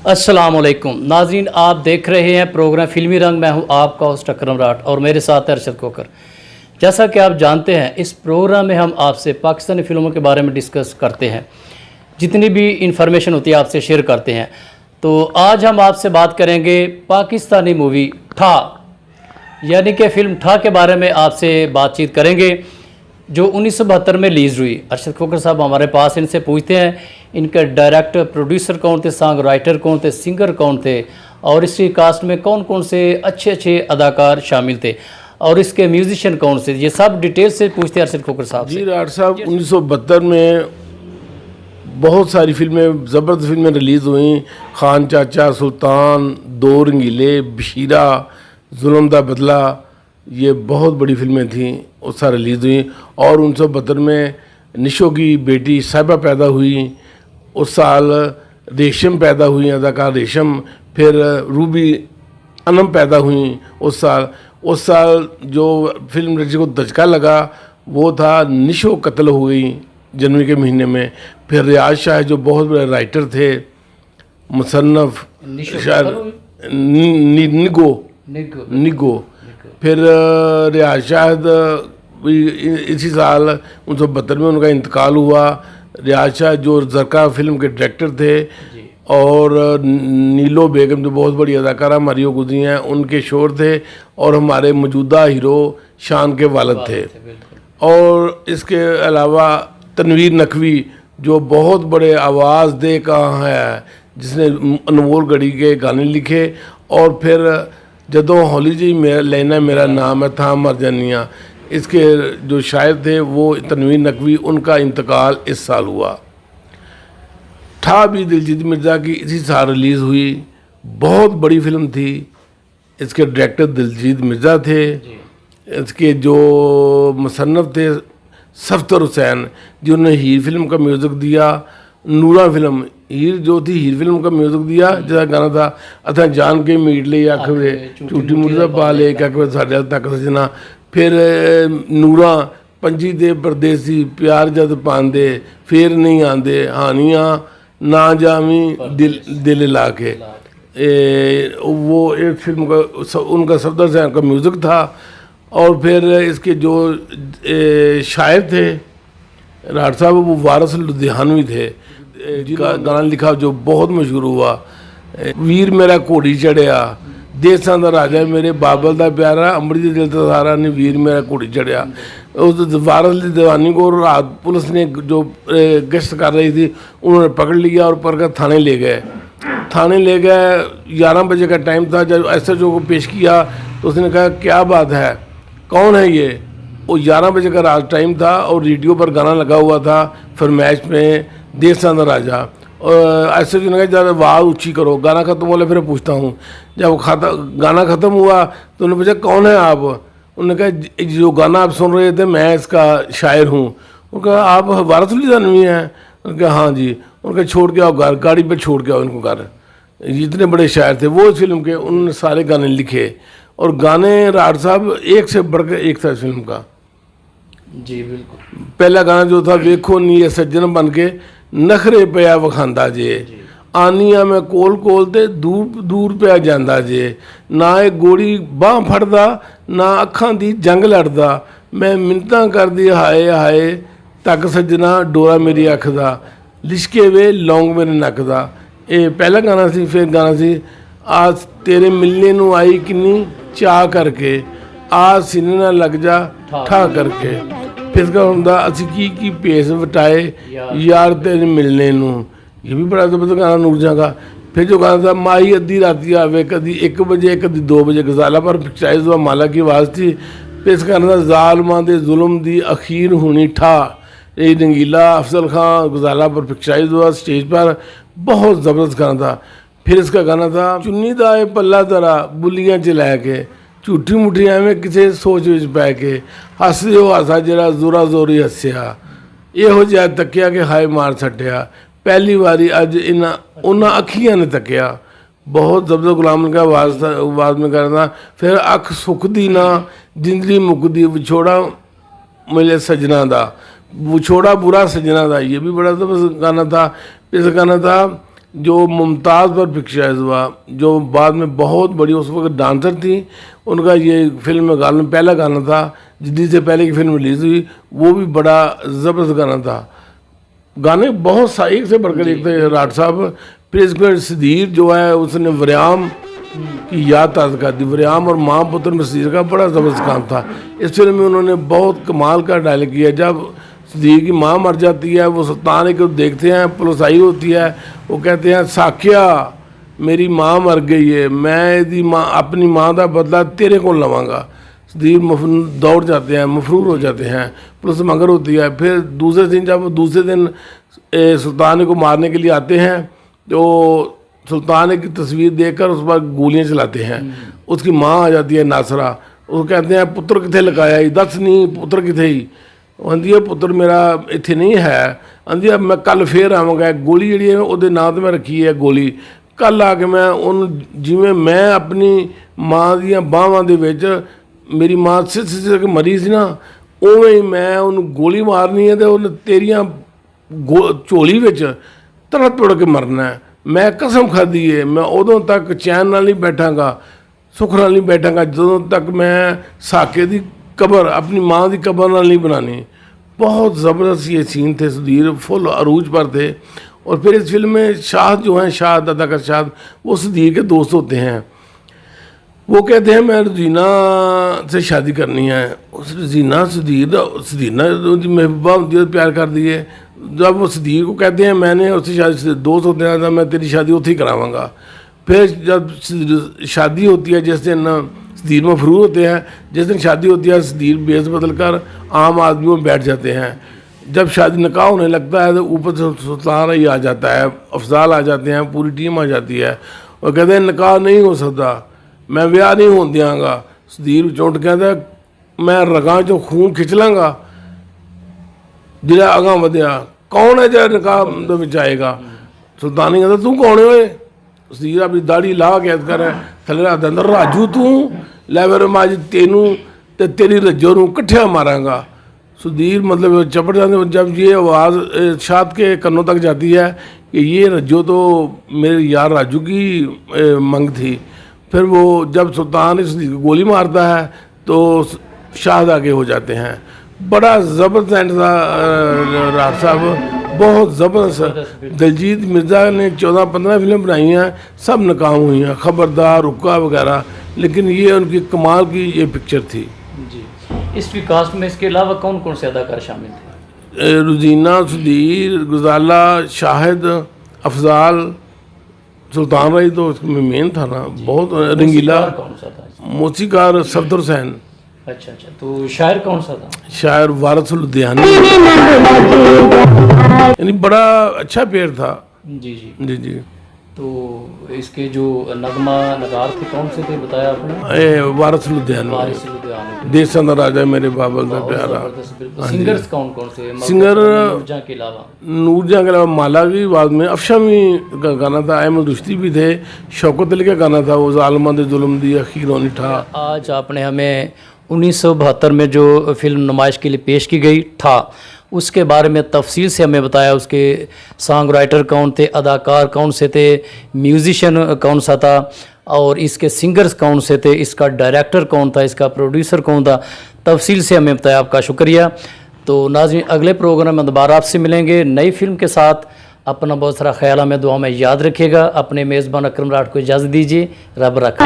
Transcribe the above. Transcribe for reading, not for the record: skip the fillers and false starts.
अस्सलामुअलैकुम नाज़रीन, आप देख रहे हैं प्रोग्राम फिल्मी रंग। मैं हूं आपका होस्ट अकरम राठ और मेरे साथ है अरशद कोकर। जैसा कि आप जानते हैं, इस प्रोग्राम में हम आपसे पाकिस्तानी फ़िल्मों के बारे में डिस्कस करते हैं, जितनी भी इंफॉर्मेशन होती है आपसे शेयर करते हैं। तो आज हम आपसे बात करेंगे पाकिस्तानी मूवी ठा, यानी कि फ़िल्म ठा के बारे में आपसे बातचीत करेंगे, जो 1972 में रिलीज़ हुई। अरशद खोकर साहब हमारे पास, इनसे पूछते हैं इनके डायरेक्टर प्रोड्यूसर कौन थे, सॉन्ग राइटर कौन थे, सिंगर कौन थे, और इसकी कास्ट में कौन कौन से अच्छे अच्छे अदाकार शामिल थे, और इसके म्यूजिशियन कौन से, ये सब डिटेल से पूछते हैं अरशद खोकर साहब जी। राठ साहब 1972 में बहुत सारी फिल्में, ज़बरदस्त फिल्में रिलीज़ हुई। खान चाचा, सुल्तान, दो रंगीले, बशीरा, जुल्म दा बदला, ये बहुत बड़ी फिल्में थीं, वो सारी रिलीज़ हुई। और 1972 में निशो की बेटी साहिबा पैदा हुई। उस साल रेशम पैदा हुई, अदाकार रेशम। फिर रूबी अनम पैदा हुई उस साल जो फिल्म इंडस्ट्री को धचका लगा वो था निशो कत्ल हो गई जनवरी के महीने में। फिर रियाज शाह जो बहुत बड़े राइटर थे, मुसन्नफ, शायद निगो। फिर रियाज शाह इसी साल 1972 में उनका इंतकाल हुआ। रियाज शाह जो ज़रका फिल्म के डायरेक्टर थे, और नीलो बेगम जो बहुत बड़ी अदाकारा मरियो गुजरी हैं, उनके शोर थे, और हमारे मौजूदा हीरो शान के वालिद थे। और इसके अलावा तनवीर नकवी जो बहुत बड़े आवाज़ दे कहाँ है, जिसने अनमोल गढ़ी के गाने लिखे। और फिर जदों हौली जी लेना मेरा नाम है था मर जानिया, इसके जो शायर थे वो तनवीर नकवी, उनका इंतकाल इस साल हुआ। ठा भी दिलजीत मिर्ज़ा की इसी साल रिलीज़ हुई। बहुत बड़ी फिल्म थी। इसके डायरेक्टर दिलजीत मिर्ज़ा थे। इसके जो मुसन्नफ़ थे सफ्तर हुसैन, जिन्होंने हीर फिल्म का म्यूज़िक दिया। नूरा फिल्म हीर जो थी, हीर फिल्म का म्यूज़िक दिया, जैसा गाना था अथा जान के मीट ले आख वे झूठी मुर्दा पा ले क्या साढ़े तक सजना। फिर नूरा पंजी दे परदेसी प्यार जद पांदे फिर नहीं आंदे हानियाँ ना जामी दिल ला के, वो एक फिल्म का उनका सफदर हुसैन का म्यूज़िक था। और फिर इसके जो शायर थे राठ साहब, वो वारिस लुधियानवी थे, गाना लिखा जो बहुत मशहूर हुआ। वीर मेरा घोड़ी चढ़िया, देसां दा राजा मेरे बाबल दा प्यारा, अमृत दिल दा सारा ने वीर मेरा घोड़ी चढ़िया। उस वारिस दीवानी को रात पुलिस ने जो गश्त कर रही थी उन्होंने पकड़ लिया और पकड़ थाने ले गए। 11 बजे का टाइम था। जब एसएचओ को पेश किया तो उसने कहा क्या बात है, कौन है ये। वो 11 बजे का रात टाइम था और रेडियो पर गाना लगा हुआ था फरमाइश में, देसां दा राजा। और ऐसे जो ने कहा आवाज़ ऊँची करो, गाना ख़त्म हो, फिर पूछता हूँ। जब गाना ख़त्म हुआ तो उन्होंने पूछा कौन है आप। उन्होंने कहा जो गाना आप सुन रहे थे मैं इसका शायर हूँ। उन्होंने कहा आप वारिस लुधियानवी हैं। उन्होंने कहा हाँ जी। उन्होंने कहा छोड़ के आओ घर, गाड़ी पर छोड़ के आओ इनको घर। जितने बड़े शायर थे वो इस फिल्म के, उन्होंने सारे गाने लिखे। और गाने राठ साहब एक से बढ़कर एक था इस फिल्म का। जी बिल्कुल। पहला गाना जो था वेखो नी सज्जन बन के नखरे पिया वखांदा जे, आनिया मैं कोल कोल ते दूर दूर पिया जांदा जे, ना ए गोड़ी बाह फड़दा ना अखां दी जंग लड़दा, मैं मिन्नतां करदी हाए हाए तक सज्जना डोरा मेरी अख दा, लिशके वे लौंग मेरे नक दा। ये पहला गाना सी। फिर गाना सी आज तेरे मिलने नू आई किन्नी चाह करके, आज सीने ना लग जा ठा करके। फिर का होंदा असी की भेस वटाए यार तेरे मिलने नू, ये भी बड़ा ज़बरदस्त गाना नूरजहाँ का। फिर जो गाना था माही अद्धी राती आवे, कभी 1 बजे कभी 2 बजे, गजाला पर पिक्चराइज हुआ, माला की आवाज़ थी। फिर इस गाना था जालमां दे जुल्म दी अखीर होनी ठा, ये रंगीला अफजल खां गजाला पर पिक्चराइज हुआ स्टेज पर, बहुत ज़बरदस्त गाना था। फिर इसका गाना था चुन्नी दा ए पल्ला तरा बुलियां च लैके, झूठी मुठी एवं किसी सोच विच पै के, हसदे हो हासा जरा जोरा जोरी हस्या, इहो जिहा तकिया कि हाय मार छड्डिया, पहली बारी अज उन्हां अखियां ने तकिया। बहुत ज़बरदस्त गुलाम का आवाज़ में करना। फिर अख सुखदी ना जिंदगी मुकदी, विछोड़ा मिले सजना दा, विछोड़ा बुरा सजना दा, ये भी बड़ा ज़बरदस्त गाना था। इस गाना था जो मुमताज़ पर पिक्चराइज हुआ, जो बाद में बहुत बड़ी उस वक्त डांसर थी, उनका ये फिल्म में गाना पहला गाना था जिद्दी से पहले की फिल्म रिलीज़ हुई, वो भी बड़ा ज़बरदस्त गाना था। गाने बहुत सा एक से बढ़कर एक थे राठ साहब। फिर इसके बाद सदीर जो है उसने वरियाम की याद ताज़ा कर दी। वरियाम और माँ पुत्र में सदीर का बड़ा ज़बरदस्त काम था। इस फिल्म में उन्होंने बहुत कमाल का डायलॉग किया। जब सदीर की माँ मर जाती है, वो सुल्तान को देखते हैं, पुलिस आई होती है, वो कहते हैं साकिया मेरी माँ मर गई है, मैं यदि माँ अपनी माँ का बदला तेरे को लवांगा। सदीर दौड़ जाते हैं, मफरूर हो जाते हैं, पुलिस मगर होती है। फिर दूसरे दिन जब दूसरे दिन सुल्तान को मारने के लिए आते हैं तो सुल्तान की तस्वीर देखकर उस पर गोलियां चलाते हैं। उसकी माँ आ जाती है नासरा, उसको कहते हैं पुत्र किथे लगाया ही, दस नहीं पुत्र किथे ही। आंदी है पुत्र मेरा इत्थे नहीं है, आंदी है मैं कल फिर आवांगा। गोली जी है वो नाम तो मैं रखी है गोली, कल आके मैं उन जिमें मैं अपनी माँ दी बाहां दे विच मेरी माँ सिर के मरी सी ना, उवें ही मैं उन्हें गोली मारनी है तो उन्हें तेरियां झोली विच तड़ तुड़ के मरना है। मैं कसम खाधी है मैं उदों तक चैन नाल नहीं बैठांगा, सुख नाल नहीं बैठांगा ਜਦੋਂ तक मैं साके की कबर अपनी माँ की कबर नाल नहीं बनानी। बहुत ज़बरदस्त ये सीन थे, सुधीर फुल अरूज पर थे। और फिर इस फिल्म में शाद जो हैं, शाद अदाकार शाद, वो सुधीर के दोस्त होते हैं। वो कहते हैं मैं रजीना से शादी करनी है। उस रजीना सदीर ने महबूबा होती है प्यार कर दिए। जब वो सदीर को कहते हैं मैंने उससे शादी, दोस्त होते हैं मैं तेरी शादी उत्थे ही करावांगा। फिर जब शादी होती है जिस दिन सदीर मफरूर होते हैं, जिस दिन शादी होती है सदीर बेस बदल कर आम आदमी में बैठ जाते हैं। जब शादी निकाह होने लगता है तो ऊपर से सुल्तान ही आ जाता है, अफजाल आ जाते हैं, पूरी टीम आ जाती है और कहते हैं निकाह नहीं हो सकता, मैं ब्याह नहीं होने देंगा। सदीर चौंट कहता मैं रगां चो खून खिंच लाँगा जिहड़ा अगां वधिया, कौन है जो निकाह दे विच आएगा। सुल्तानी कहता तू कौन है। सदीर अपनी दाढ़ी ला के कर थले रख दिंदा, राजू तू लै फिर मैं अज तेनू ते तेरी रज्जो नूं कट्ठिया मारांगा। सुधीर मतलब चपट जाते। जब ये आवाज़ शाद के कन्नों तक जाती है कि ये रज्जो तो मेरे यार राजू की मंग थी, फिर वो जब सुल्तान इस गोली मारता है तो शाहद आगे हो जाते हैं। बड़ा ज़बरदस्त एंड था राठ साहब, बहुत ज़बरदस्त। दिलजीत मिर्ज़ा ने 14-15 फिल्म बनाई हैं, सब नाकाम हुई हैं, खबरदार, रुका वगैरह, लेकिन ये उनकी कमाल की ये पिक्चर थी जी। इस कास्ट में इसके अलावा कौन कौन से अदाकार शामिल थे? रुजीना, सुधीर, गुजाला, शाहिद, अफजाल, सुल्तान राय तो उसमें मेन था ना, बहुत रंगीला। कौन सा था? मौसीकार सफदर हुसैन। अच्छा, तो शायर कौन सा था? शायर वारिस लुधियानी। यानी बड़ा अच्छा पेड़ था। जी जी जी जी। तो इसके जो नगमा नगार थे कौन से थे बताया आपने? वारिस लुधियानी, वारिस लुधियानी, देसां दा राजा मेरे बाबल का प्यारा। सिंगर्स कौन कौन से? सिंगर नूरजहां के अलावा? नूरजहां के अलावा माला की आवाज़ में अफशामी का गाना था, अहमद रुश्ती भी थे, शौकत अली का गाना था वो ज़ालिमां दे जुल्म दी अखीर होनी ठा। आज आपने हमें 1972 में जो फिल्म नुमाइश के लिए पेश की गई था उसके बारे में तफसील से हमें बताया। उसके सॉन्ग राइटर कौन थे, अदाकार कौन से थे, म्यूजिशियन कौन सा था और इसके सिंगर्स कौन से थे, इसका डायरेक्टर कौन था, इसका प्रोड्यूसर कौन था, तफसील से हमें बताया। आपका शुक्रिया। तो नाज़रीन अगले प्रोग्राम में दोबारा आपसे मिलेंगे नई फिल्म के साथ। अपना बहुत सारा ख्याल हमें दुआ में याद रखिएगा। अपने मेज़बान अकरम राठ को इजाज़त दीजिए। रब रखा।